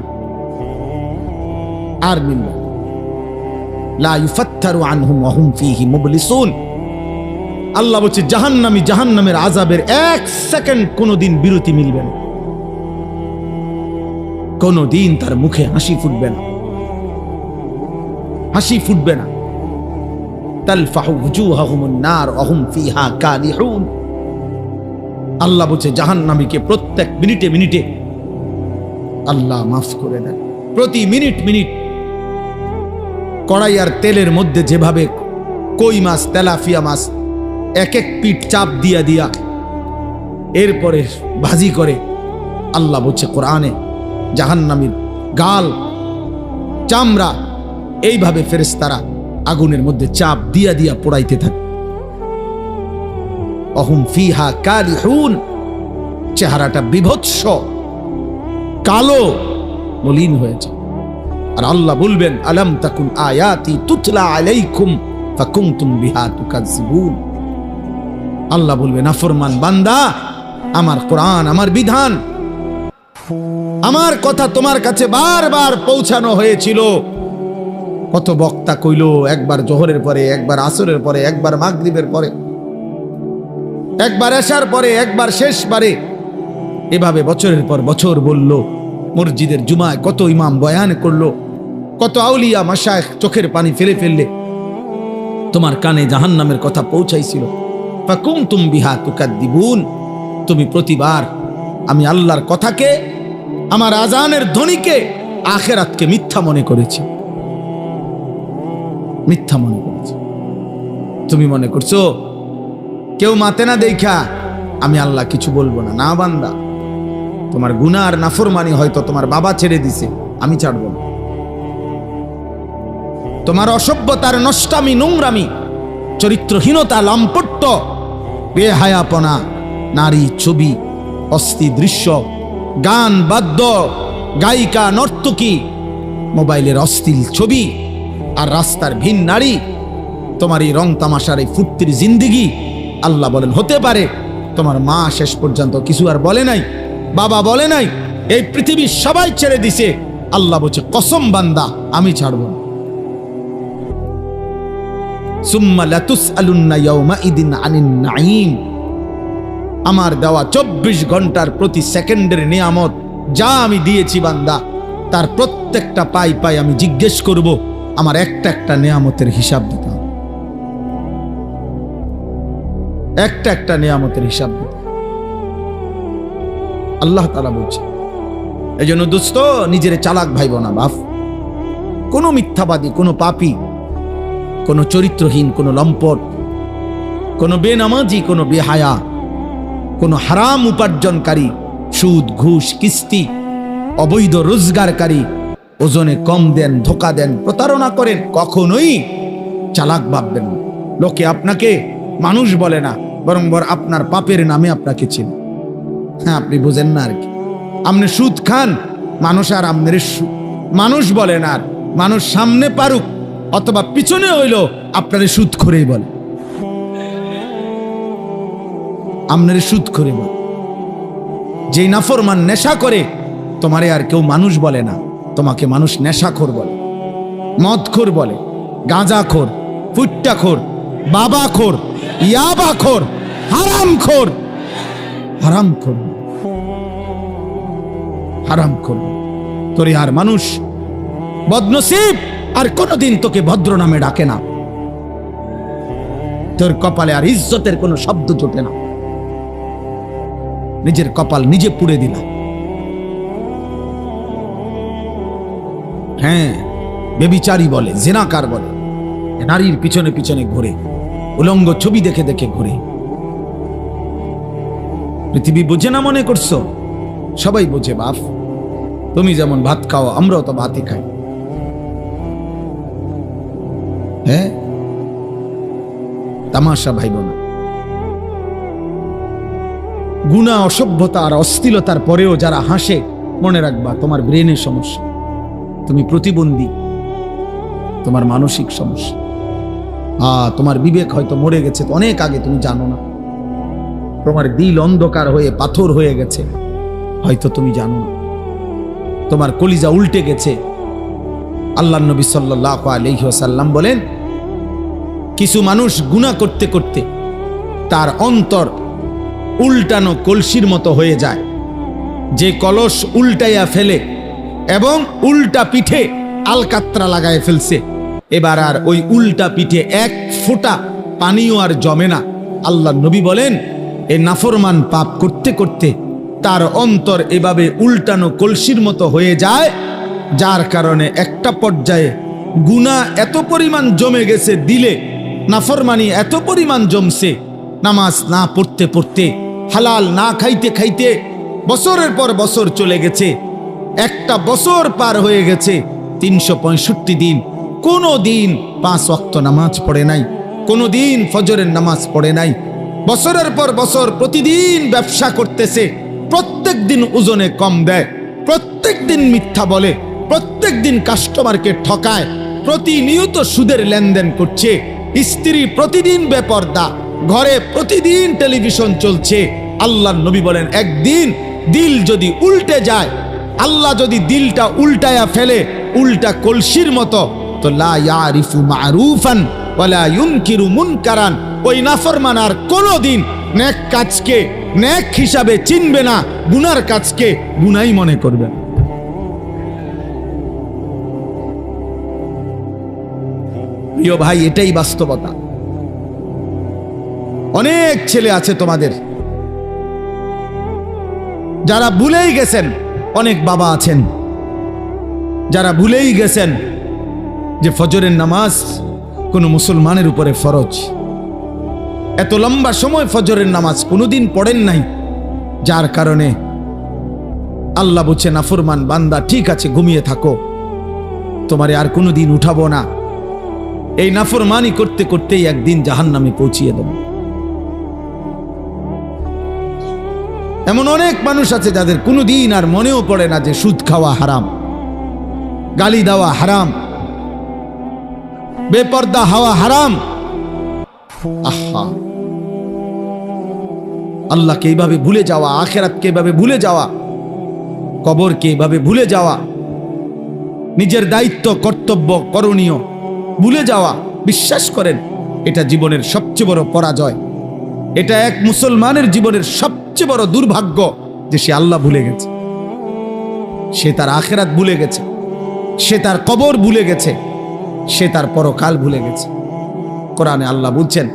আর মিলবে না। লা ইউফাত্তারু আনহুম ওয়া হুম ফীহি মুবলিসুন। আল্লাহ বলছে জাহান্নামী জাহান্নামের আযাবের এক সেকেন্ড কোনোদিন বিরতি মিলবে না, কোনোদিন তার মুখে হাসি ফুটবে না, হাসি ফুটবে না। তালফাহু ওজুহাহুমুন নার ওয়া হুম ফীহা কালিহুন। আল্লাহ বলছে জাহান্নামীকে প্রত্যেক মিনিটে মিনিটে আল্লাহ মাফ করে দেন। প্রতি মিনিট মিনিট কড়াই আর তেলের মধ্যে যেভাবে কই মাছ, তেলাপিয়া মাছ এক এক পিঠ চাপ দিয়া দিয়া এরপরে ভাজি করে, আল্লাহ বলছে কোরআনে জাহান্নামীর গাল, চামড়া এইভাবে ফেরেশতারা আগুনের মধ্যে চাপ দিয়া দিয়া পোড়াইতে থাকে। অহুম ফিহা কালিহুন, চেহারাটা বিভৎস কালো মলিন হয়েছে। আর আল্লাহ বলবেন আলাম তাকুন আয়াতি তুতলা আলাইকুম ফাকুনতুম বিহা তুকাজ্জিবুন। আল্লাহ বলবেন নাফরমান বান্দা, আমার কোরআন, আমার বিধান, আমার কথা তোমার কাছে বারবার পৌঁছানো হয়েছিল। কত বক্তা কইল, একবার জোহরের পরে, একবার আসরের পরে, একবার মাগরিবের পরে, একবার এশার পরে, একবার শেষবারে, এভাবে বছরের পর বছর বলল। মসজিদের জুমায় কত ইমাম বয়ান করলো, কত আউলিয়া মাশায়েখ চোখের পানি ফেলে ফেললে তোমার কানে জাহান্নামের কথা পৌঁছাইছিল। ফাকুনতুম বিহা তুকাদ্দিবুন। তুমি প্রতিবার আমি আল্লাহর কথাকে, আমার আজানের ধ্বনিকে, আখিরাতকে মিথ্যা মনে করেছি, মিথ্যা মনে করেছি। তুমি মনে করছো কেউ মাতে না দেখা আমি আল্লাহ কিছু বলবো না? না বান্দা, তোমার গুনাহ আর নাফরমানি হয়তো তোমার বাবা ছেড়ে দিছে, আমি ছাড়বো না। তোমার অসভ্যতার নষ্টামি, নোংরামি, চরিত্রহীনতা, লম্পট্য, বেহায়াপনা, নারী ছবি, অস্থি দৃশ্য, গান বাদ্য, গায়িকা নর্তকী, মোবাইলের অশ্লীল ছবি, আর রাস্তার ভিন নারী, তোমার এই রং তামাশার এই ফুর্তির জিন্দিগি। আল্লাহ বলেন হতে পারে তোমার মা শেষ পর্যন্ত কিছু আর বলে নাই, বাবা বলে নাই, এই পৃথিবীর সবাই ছেড়ে দিছে, আল্লাহ বলছে কসম বান্দা আমি ছাড়ব না। সুম্মা লাতুসআলুন্না ইয়াউমাইদিন আনিন নাঈম। আমার দেওয়া 24 ঘন্টার প্রতি সেকেন্ডের নিয়ামত যা আমি দিয়েছি বান্দা, তার প্রত্যেকটা পাই পাই আমি জিজ্ঞেস করব, আমার একটা একটা নিয়ামতের হিসাব দিতে হবে, একটা একটা নিয়ামতের হিসাব দিতে হবে। আল্লাহ তাআলা বলছে, এই জন্য দোস্ত নিজের চালাক ভাইব না বাপ। কোন মিথ্যাবাদী, কোন পাপী, কোন চরিত্রহীন, কোন লম্পট, কোন বেনামাজি, কোন বেহায়া, কোন হারাম উপার্জনকারী, সুদ ঘুষ কিস্তি অবৈধ রোজগারকারী, ওজনে কম দেন, ধোকা দেন, প্রতারণা করেন, কখনোই চালাক ভাববেন না। লোকে আপনাকে মানুষ বলে না, বরং আপনার পাপের নামে আপনাকে চিনে। হ্যাঁ, আপনি বুঝেন না আর কি। আপনি সুদ খান, মানুষ আর আপনার মানুষ বলে না, আর মানুষ সামনে পারুক অথবা পিছনে হইল আপনার সুদ করেই বলে, আপনার সুদ করে বলে। যেই নাফরমান নেশা করে তোমারে আর কেউ মানুষ বলে না, তোমাকে মানুষ নেশাখোর বলে, মদখোর বলে, গাঁজাখোর, ফুট্টাখোর, বাবাখোর, ইয়াবাখোর, হারামখোর, হারামখোর, হারামখোর। তোরে আর মানুষ বদনসিব আর কোনোদিন তোকে ভদ্র নামে ডাকে না, তোর কপালে আর ইজ্জতের কোনো শব্দ জোটে না, নিজের কপাল নিজে পুড়ে দিলা। হ্যাঁ, বেবিচারী বলে, জিনাকার বলে, নারীর পিছনে পিছনে ঘুরে, উলঙ্গ ছবি দেখে দেখে ঘুরে। পৃথিবী বোঝে না মনে করছো? সবাই বোঝে বাপ। তুমি যেমন ভাত খাও, আমরাও তো ভাতই খাই। হ্যাঁ, তামাশা ভাইব না। গুনাহ, অসভ্যতা আর অশ্লীলতার পরেও যারা হাসে, মনে রাখবা তোমার ব্রেনের সমস্যা, তুমি প্রতিবন্ধী, তোমার মানসিক সমস্যা। তোমার বিবেক হয়তো মরে গেছে অনেক আগে, তুমি জানো না। তোমার দিল অন্ধকার হয়ে পাথর হয়ে গেছে, হয়তো তুমি জানো না। তোমার কলিজা উল্টে গেছে। আল্লাহর নবী সাল্লাল্লাহু আলাইহি ওয়াসাল্লাম বলেন, কিছু মানুষ গুনাহ করতে করতে তার অন্তর উল্টানো কলসির মতো হয়ে যায়। যে কলস উল্টাইয়া ফেলে এবং উল্টা পিঠে আলকাত্রা লাগায় ফেলছে, এবার আর ওই উল্টা পিঠে এক ফোঁটা পানিও আর জমে না। আল্লাহর নবী বলেন, এই নাফরমান পাপ করতে করতে তার অন্তর এভাবে উল্টানো কলসির মতো হয়ে যায়, যার কারণে একটা পর্যায়ে গুনাহ এত পরিমাণ জমে গেছে দিলে, নাফরমানি এত পরিমাণ জমছে, নামাজ না পড়তে পড়তে, হালাল না খাইতে খাইতে বছরের পর বছর চলে গেছে। একটা বছর পার হয়ে গেছে, 365 দিন কোনো দিন 5 ওয়াক্ত নামাজ পড়ে নাই, কোনো দিন ফজরের নামাজ পড়ে নাই। বছরের পর বছর প্রতিদিন ব্যবসা করতেছে, প্রত্যেক দিন ওজনে কম দেয়, প্রত্যেক দিন মিথ্যা বলে, প্রত্যেক দিন কাস্টমারকে ঠকায়, প্রতিনিয়ত সুদের লেনদেন করছে, স্ত্রী প্রতিদিন বেপরদা, ঘরে প্রতিদিন টেলিভিশন চলছে। আল্লাহর নবী বলেন, একদিন দিল যদি উল্টে যায়, আল্লাহ যদি দিলটা উল্টায়া ফেলে উল্টা কলসির মতো, তো লা ইয়ারিফু মারুফান ওয়ালা ইউনকিরু মুনকারান, ওই নাফরমান আর কোনোদিন নেক কাজকে নেক হিসাবে চিনবে না, গুনার কাজকে গুনাই মনে করবে। প্রিয় ভাই, এটাই বাস্তবতা। অনেক ছেলে আছে তোমাদের যারা ভুলেই গেছেন, অনেক বাবা আছেন যারা ভুলেই গেছেন যে ফজরের নামাজ কোন মুসলমানের উপরে ফরজ। এত লম্বা সময় ফজরের নামাজ কোনোদিন পড়েন নাই, যার কারণে আল্লাহ বলছে, নাফরমান বান্দা ঠিক আছে ঘুমিয়ে থাকো, তোমারে আর কোনোদিন উঠাবো না। এই নাফরমানি করতে করতেই একদিন জাহান্নামে পৌঁছিয়ে দেব। এমন অনেক মানুষ আছে যাদের কোনোদিন আর মনেও পড়ে না যে সুদ খাওয়া হারাম, গালি দেওয়া হারাম, বেপর্দা হওয়া হারাম। আহা, আল্লাহকে এইভাবে ভুলে যাওয়া, আখিরাতকে এইভাবে ভুলে যাওয়া, কবরকে এইভাবে ভুলে যাওয়া, নিজের দায়িত্ব কর্তব্য করণীয় ভুলে যাওয়া, বিশ্বাস করেন এটা জীবনের সবচেয়ে বড় পরাজয়। এটা এক মুসলমানের জীবনের সবচেয়ে বড় দুর্ভাগ্য যে সে আল্লাহ ভুলে গেছে, সে তার আখিরাত ভুলে গেছে, সে তার কবর ভুলে গেছে, সে তার পরকাল ভুলে গেছে। কোরআনে আল্লাহ বলছেন,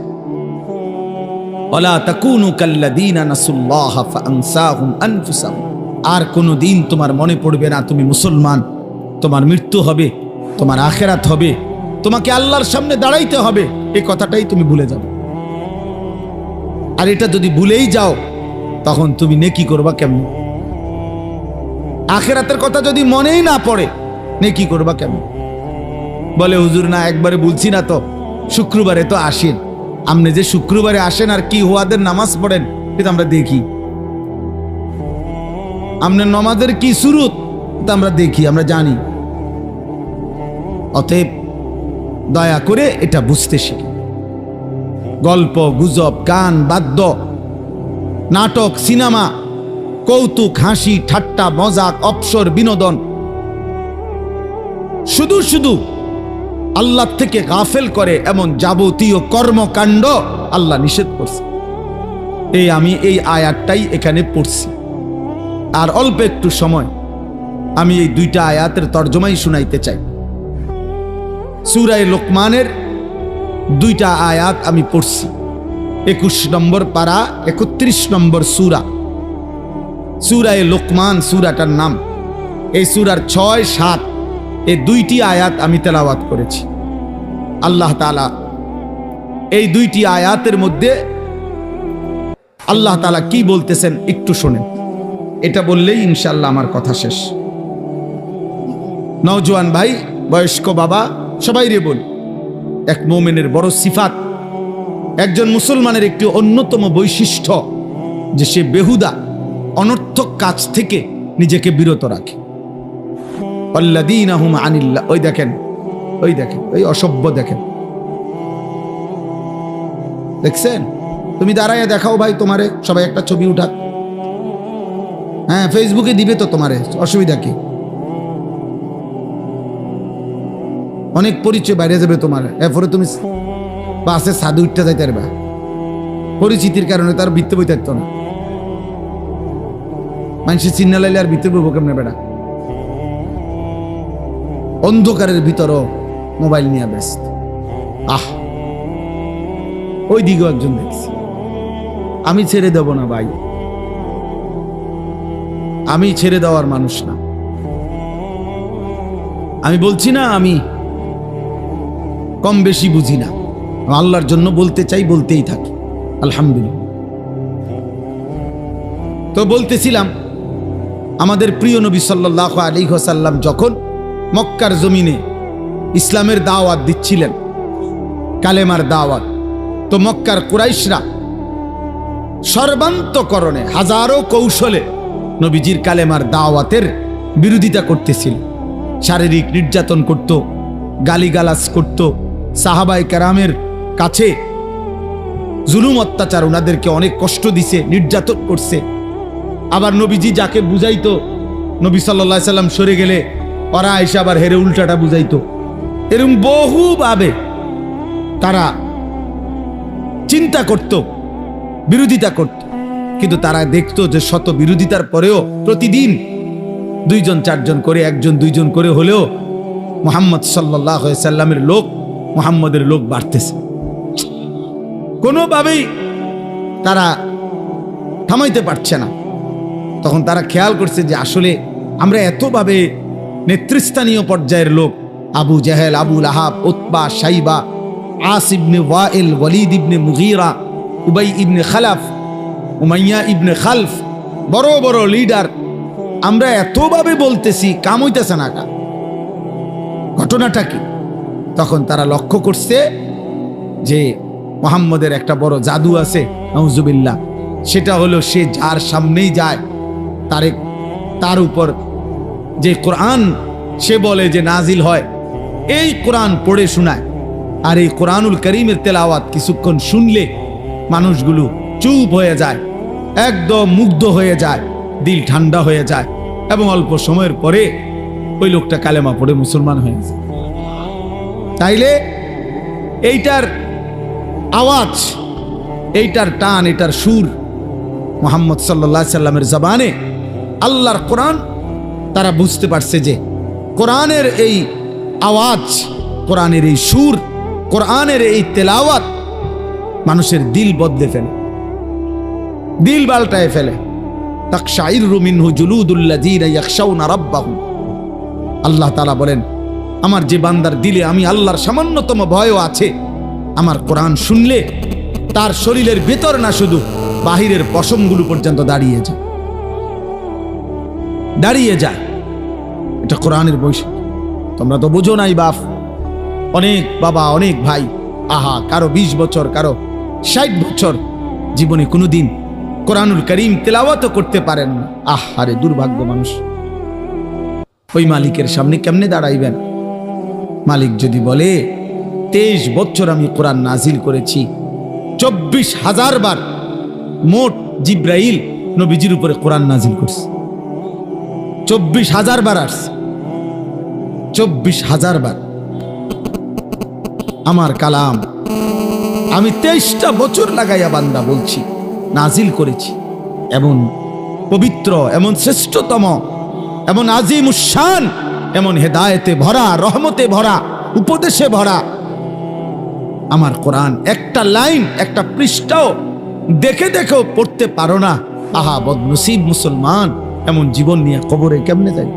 ওয়ালা তাকুনু কাল্লাযীনা নাসুল্লাহা ফাআনসাহুম আনফুসাহুম, আর কোনোদিন তোমার মনে পড়বে না তুমি মুসলমান, তোমার মৃত্যু হবে, তোমার আখিরাত হবে, তোমাকে আল্লাহর সামনে দাঁড়াইতে হবে, এই কথাটাই তুমি ভুলে যাবে। আর এটা যদি ভুলেই যাও তখন তুমি নেকি করবা কেমন? আখিরাতের কথা যদি মনেই না পড়ে নেকি করবা কেমন? বলে হুজুর না একবারে বলছি না তো, শুক্রবারে তো আসেন, আপনি যে শুক্রবারে আসেন আর কি হুয়াদের নামাজ পড়েন এটা আমরা দেখি, আপনার নামাজের কি শুরুত তা আমরা দেখি, আমরা জানি। অতএব দয়া করে এটা বুঝতে শিখি। গল্প গুজব, গান বাদ্য, নাটক, সিনেমা, কৌতুক, হাসি ঠাট্টা, মজাক, অবসর, বিনোদন, শুধু শুধু আল্লাহ থেকে গাফেল করে এমন যাবতীয় কর্মকাণ্ড আল্লাহ নিষেধ করছে। আমি এই আয়াতটাই এখানে পড়ছি, আর অল্প একটু সময় আমি এই দুইটা আয়াতের তর্জমাই শুনাইতে চাই। সূরা লোকমানের দুইটা আয়াত আমি পড়ছি, 21 নম্বর পারা 31 নম্বর সূরা, সূরা লোকমান সূরাটার নাম। এই সূরার 6, 7 এই দুইটি আয়াত আমি তেলাওয়াত করেছি। আল্লাহ তাআলা এই দুইটি আয়াতের মধ্যে আল্লাহ তাআলা কি বলতেছেন একটু শোনেন, এটা বললেই ইনশাআল্লাহ আমার কথা শেষ। নওজোয়ান ভাই, বয়স্ক বাবা, সবাই রে বল, এক মুমিনের বড় সিফাত একজন মুসলমানের একটি অন্যতম বৈশিষ্ট্য যে সে বেহুদা অনর্থক কাজ থেকে নিজেকে বিরত রাখে। আল্লাযীনা হুম আনিল্লাহ, ওই দেখেন ওই অসভ্য দেখেন, দেখছেন? তুমি দাঁড়াইয়া দেখাও ভাই, তোমারে সবাই একটা ছবি উঠাক। হ্যাঁ, ফেসবুকে দিবে তো, তোমারে অসুবিধা কি? অনেক পরিচয় বাইরে যাবে তোমার, এরপরে তুমি বাসে সাধু উঠতে যাইতে পারবা, পরিচিতির কারণে তার বৃত্তে বই থাকতো না। মানুষের চিন্না লাইলে আর বৃত্তে বইব কেমনে বেড়া? অন্ধকারের ভিতরও মোবাইল নিয়ে ব্যস্ত। ওই দিকেও একজন দেখছি। আমি ছেড়ে দেব না ভাই, আমি ছেড়ে দেওয়ার মানুষ না। আমি বলছি না আমি কম বেশি বুঝি না, আল্লাহর জন্য বলতে চাই, বলতেই থাকি আলহামদুলিল্লাহ। তো বলতেছিলাম, আমাদের প্রিয় নবী সাল্লাল্লাহু আলাইহি ওয়াসাল্লাম যখন মক্কার জমিনে ইসলামের দাওয়াত দিচ্ছিলেন, কালেমার দাওয়াত, তো মক্কার কুরাইশরা সর্বান্তকরণে হাজারো কৌশলে নবীজির কালেমার দাওয়াতের বিরোধিতা করতেছিল। শারীরিক নির্যাতন করত, গালিগালাজ করত, সাহাবায়ে কেরামের কাছে জুলুম অত্যাচার, ওনাদেরকে অনেক কষ্ট দিছে, নির্যাতন করছে। আবার নবীজি যাকে বুঝাইতো, নবী সাল্লাল্লাহু আলাইহি সাল্লাম সরে গেলে ওরা এসে আবার হেরে উল্টাটা বুঝাইতো। এরকম বহুভাবে তারা চিন্তা করত, বিরোধিতা করত, কিন্তু তারা দেখতো যে শত বিরোধিতার পরেও প্রতিদিন 2 জন 4 জন করে, 1 জন 2 জন করে হলেও মুহাম্মদ সাল্লাল্লাহু আলাইহি সাল্লামের লোক, মুহাম্মদের লোক বাড়তেছে। কোনোভাবেই তারা থামাইতে পারছে না। তখন তারা খেয়াল করছে যে আসলে আমরা এতভাবে নেতৃস্থানীয় পর্যায়ের লোক, আবু জাহেল, আবু লাহাব, উতবা, শাইবা, আস ইবনে ওয়াইল, ওয়ালিদ ইবনে মুগীরা, উবাই ইবনে খালাফ, উমাইয়া ইবনে খালফ, বড় বড় লিডার, আমরা এতভাবে বলতেছি, কাম হইতেছে না। ঘটনাটা কি? তখন তারা লক্ষ্য করছে যে মুহাম্মদের একটা বড় জাদু আছে, নাউজুবিল্লাহ। সেটা হলো সে যার সামনেই যায় তার উপর যে কোরআন সে বলে যে নাজিল হয়, এই কোরআন পড়ে শোনায়। আর এই কোরআনুল করিমের তেলাওয়াত কিছুক্ষণ শুনলে মানুষগুলো চুপ হয়ে যায়, একদম মুগ্ধ হয়ে যায়, দিল ঠান্ডা হয়ে যায়, এবং অল্প সময়ের পরে ওই লোকটা কালেমা পড়ে মুসলমান হয়ে যায়। তাইলে এইটার আওয়াজ, এইটার টান, এটার সুর মুহাম্মদ সাল্লাল্লাহু আলাইহি সাল্লামের জবানে, আল্লাহর কোরআন, তারা বুঝতে পারছে যে কোরআনের এই আওয়াজ, কোরআনের এই সুর, কোরআনের এই তেলাওয়াত মানুষের দিল বদলে ফেলে, দিল পাল্টায় ফেলে। তাকশাইরু মিনহু জুলুদুল্লাযীনা ইয়াখশাউনা রাব্বাহুম। আল্লাহ তাআলা বলেন, আমার যে বান্দার দিলে আমি আল্লাহর সামান্যতম ভয়ও আছে, আমার কোরআন শুনলে তার শরীরের ভেতর না, শুধু বাহিরের পশমগুলো পর্যন্ত দাঁড়িয়ে যায়। এটা কোরআনের বৈশিষ্ট্য। তোমরা তো বুঝো নাই বাপ, অনেক বাবা, অনেক ভাই, কারো 20 বছর, কারো 60 বছর, জীবনে কোনোদিন কোরআনুল করিম তেলাওয়াতও করতে পারেন না। আরে দুর্ভাগ্য মানুষ। ওই মালিকের সামনে কেমনে দাঁড়াইবেন? মালিক যদি বলে 23 বছর আমি কোরআন নাজিল করেছি, 24,000 বার মোট জিব্রাইল নবীজির উপরে কোরআন নাজিল করছে, 24,000 বার আসছে, 24,000 বার আমার কালাম আমি 23টা বছর লাগাইয়া বান্দা বলছি, নাজিল করেছি। এমন পবিত্র, এমন শ্রেষ্ঠতম, এমন আজিমুশ শান, এমন হেদায়েতে ভরা, রহমতে ভরা, উপদেশে ভরা আমার কোরআন। একটা লাইন, একটা পৃষ্ঠাও দেখেও পড়তে পারো না। বদনসিব মুসলমান, এমন জীবন নিয়ে কবরে কেমনে যাই?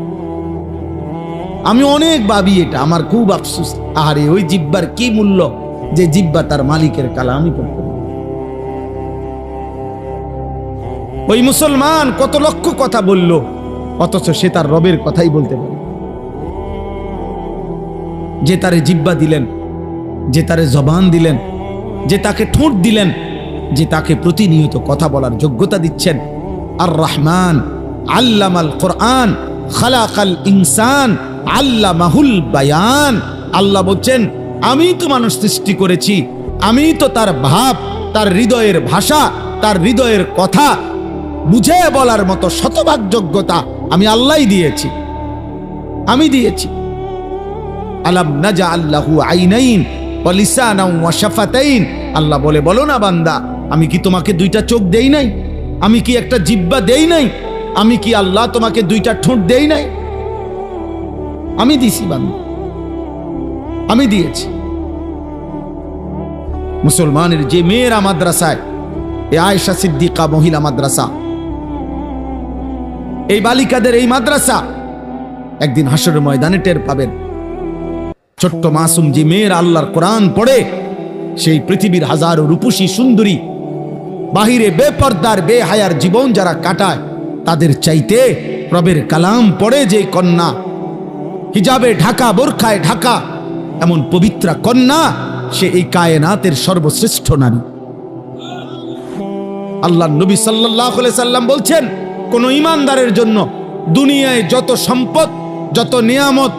আমি অনেক ভাবি এটা, আমার খুব আফসোস। ওই জিব্বার কি মূল্য যে জিব্বা তার মালিকের কালামই পড়তে পারে। ওই মুসলমান কত লক্ষ কথা বলল, অথচ সে তার রবের কথাই বলতে পারে। যে তারে জিব্বা দিলেন, যে তারে জবান দিলেন, যে তাকে ঠোঁট দিলেন, যে তাকে প্রতিনিয়ত কথা বলার যোগ্যতা দিচ্ছেন। আর রহমান আল্লামাল কোরআন খালাকাল ইনসান আল্লামাহুল বায়ান। আল্লাহ বলছেন, আমি তো মানুষ সৃষ্টি করেছি, আমি তো তার ভাব, তার হৃদয়ের ভাষা, তার হৃদয়ের কথা বুঝে বলার মতো শতভাগ যোগ্যতা আমি আল্লাহই দিয়েছি, আমি দিয়েছি। আলাম নাজআল লাহু আইনাইন ওয়া লিসানান ওয়া শাফাতাইন। আল্লাহ বলে, বলো না বান্দা, আমি কি তোমাকে দুইটা চোখ দেই নাই? আমি কি একটা জিহ্বা দেই নাই? আমি কি আল্লাহ তোমাকে দুইটা ঠোঁট দেই নাই? আমি দিছি বান্দা, আমি দিয়েছি। মুসলমানের যে মেয়েরা মাদ্রাসায়, এ আয়েশা সিদ্দিকা মহিলা মাদ্রাসা, এই বালিকাদের এই মাদ্রাসা একদিন হাসরের ময়দানে টের পাবেন। ছোট্ট মাসুম যে মেয়েরা আল্লাহর কোরআন পড়ে, সেই পৃথিবীর হাজারো রূপসী সুন্দরী বাহিরে বেপর্দার বেহায়ার জীবন যারা কাটায়, তাদের চাইতে রবের কালাম পড়ে যে কন্যা, হিজাবে ঢাকা, বোরখায় ঢাকা, এমন পবিত্রা কন্যা, সে এই কায়নাতের সর্বশ্রেষ্ঠ নারী। আল্লাহ নবী সাল্লাল্লাহু আলাইহি সাল্লাম বলছেন, কোন ঈমানদারের জন্য দুনিয়ায় যত সম্পদ, যত নিয়ামত,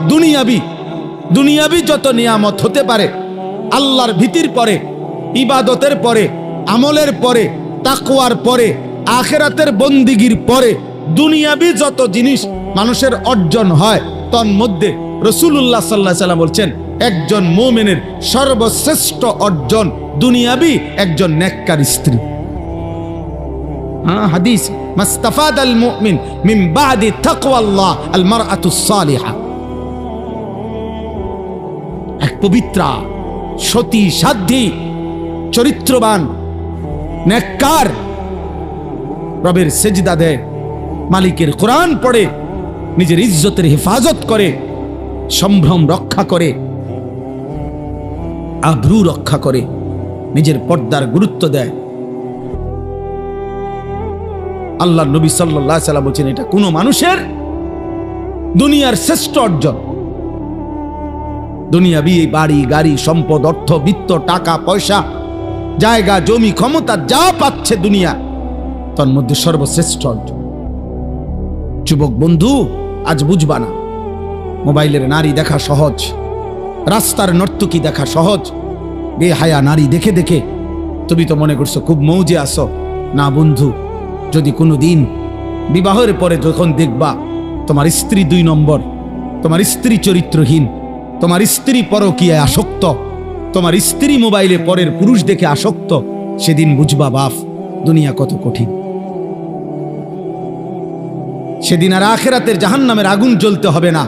দুনিয়াবি যত নিয়ামত হতে পারে, আল্লাহর ভীতির পরে, ইবাদতের পরে, আমলের পরে, তাকওয়ার পরে, আখিরাতের বন্দিগির পরে দুনিয়াবি যত জিনিস মানুষের অর্জন হয়, তন্মধ্যে রাসূলুল্লাহ সাল্লাল্লাহু আলাইহি সাল্লাম বলছেন, একজন মুমিনের সর্বশ্রেষ্ঠ অর্জন দুনিয়াবি একজন নেককার স্ত্রী। হাদিস, মাস্তাফাদাল মুমিন মিন বাদি তাকওয়াল্লাহ আল মারআতুস সালিহা। এক পবিত্রা, সতী, সাধ্বী, চরিত্রবান, নেককার, রবের সেজদা দেয়, মালিকের কোরআন পড়ে, নিজের ইজ্জতের হেফাজত করে, সম্ভ্রম রক্ষা করে, আব্রু রক্ষা করে, নিজের পর্দার গুরুত্ব দেয়। আল্লাহ নবী সাল্লাল্লাহু আলাইহি সাল্লাম বলেছেন, এটা কোন মানুষের দুনিয়ার শ্রেষ্ঠ অর্জন। দুনিয়াবি বাড়ি, গাড়ি, সম্পদ, অর্থ, বিত্ত, টাকা পয়সা, জায়গা, জমি, ক্ষমতা যা পাচ্ছে দুনিয়া, তার মধ্যে সর্বশ্রেষ্ঠ অর্জন। যুবক বন্ধু, আজ বুঝবা না, মোবাইলের নারী দেখা সহজ, রাস্তার নর্তকী দেখা সহজ, বেহায়া নারী দেখে দেখে তুমি তো মনে করছো খুব মৌজে আসো। না বন্ধু, যদি কোনো দিন বিবাহের পরে যখন দেখবা তোমার স্ত্রী 2 নম্বর, তোমার স্ত্রী চরিত্রহীন, তোমার স্ত্রী পরকীয়ায় আসক্ত, তোমার স্ত্রী মোবাইলে পরের পুরুষ দেখে আসক্ত, সেদিন বুঝবা বাপ, দুনিয়া কত কঠিন। সেদিন আর আখিরাতের জাহান্নামের আগুন জ্বলতে হবে না,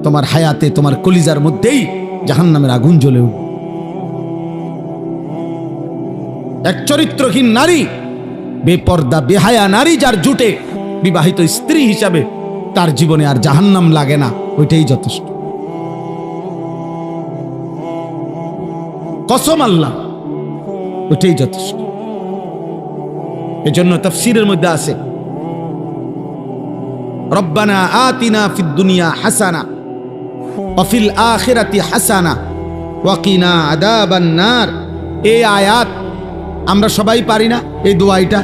তোমার হায়াতে, তোমার কলিজার মধ্যেই জাহান্নামের আগুন জ্বলে উঠবে। এক চরিত্রহীন নারী, বেপর্দা বেহায়া নারী যার জুটে বিবাহিত স্ত্রী হিসাবে, তার জীবনে আর জাহান্নাম লাগে না, ওইটাই যথেষ্ট। কসম আল্লাহ, ওইটাই যথেষ্ট। এজন্য তাফসীরের মধ্যে আছে, রব্বানা আতিনা ফিদ দুনিয়া হাসানা ওয়া ফিল আখিরাতি হাসানা ওয়া কিনা আযাবান নার। এই আয়াত আমরা সবাই পারি না, এই দোয়াইটা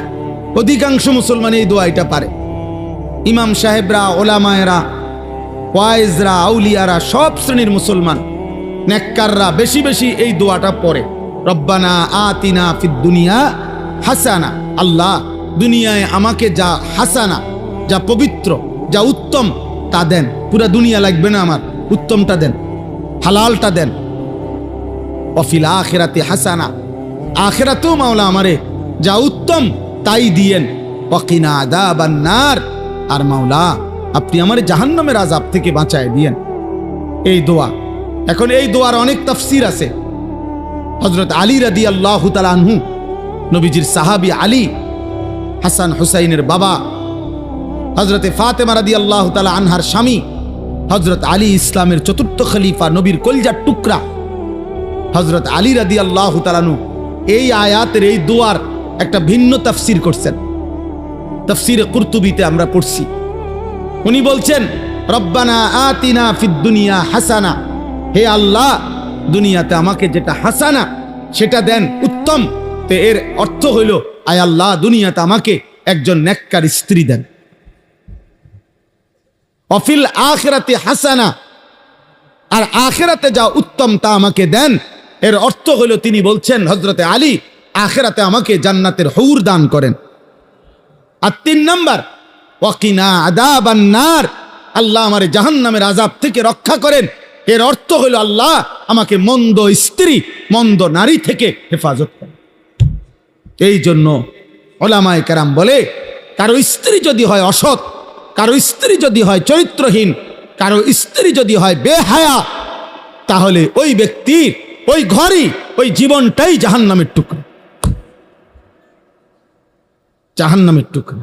অধিকাংশ মুসলমান এই দোয়াইটা পারে। ইমাম সাহেবরা, ওলামায়েরা, ওয়াইজরা, আউলিয়ারা, সব শ্রেণীর মুসলমান নেককাররা বেশি বেশি এই দোয়াটা পড়ে, রব্বানা আতিনা ফিদ দুনিয়া হাসানা। আল্লাহ, দুনিয়ায় আমাকে যা হাসানা, যা পবিত্র, যা উত্তম তা দেন। পুরা দুনিয়া লাগবে না আমার, উত্তমটা দেন, হালালটা দেন। ওয়া ফিল আখিরাতি হাসানা, আখিরাতেও মাওলা আমারে যা উত্তম তাই দিয়েন। ওয়া কিনা আযাবান নার, আর মাওলা আপনি আমারে জাহান্নামের আযাব থেকে বাঁচায় দিয়েন। এই দোয়া। এখন এই দোয়ার অনেক তাফসীর আছে। হযরত আলী রাদিয়াল্লাহু তাআলা আনহু, নবীজির সাহাবী আলী, হাসান হুসাইনের বাবা, হযরতে ফাতেমা রাদিয়াল্লাহু তাআলা আনহার স্বামী, হযরত আলী ইসলামের চতুর্থ খলিফা, নবীর কলিজার টুকরা হযরত আলী রাদিয়াল্লাহু তাআলা আনহু এই আয়াতের, এই দোয়ার একটা ভিন্ন তাফসীর করছেন। তাফসীরে কুরতুবীতে আমরা পড়ছি, উনি বলছেন, রব্বানা আতিনা ফিদ দুনিয়া হাসানা, হে আল্লাহ, দুনিয়াতে আমাকে যেটা হাসানা সেটা দেন উত্তম। তো এর অর্থ হইল, আয় আল্লাহ দুনিয়াতে আমাকে একজন নেককার স্ত্রী দেন। অফিল আখিরাতে হাসানা, আর আখিরাতে যা উত্তম তা আমাকে দেন। এর অর্থ হইল তিনি বলছেন হযরতে আলী, আখিরাতে আমাকে জান্নাতের হুর দান করেন। আর 3 নাম্বার, ওয়াকিনা আযাবান নার, আল্লাহ আমারে জাহান্নামের আযাব থেকে রক্ষা করেন। এর অর্থ হইল আল্লাহ আমাকে মন্দ স্ত্রী, মন্দ নারী থেকে হেফাজত করেন। এই জন্য উলামায়ে কেরাম বলে, কারো স্ত্রী যদি হয় অসৎ, কারো স্ত্রী যদি হয় চরিত্রহীন, কারো স্ত্রী যদি হয় বেহায়া, তাহলে ওই ব্যক্তির ওই ঘরই, ওই জীবনটাই জাহান্নামের টুকরো, জাহান্নামের টুকরো।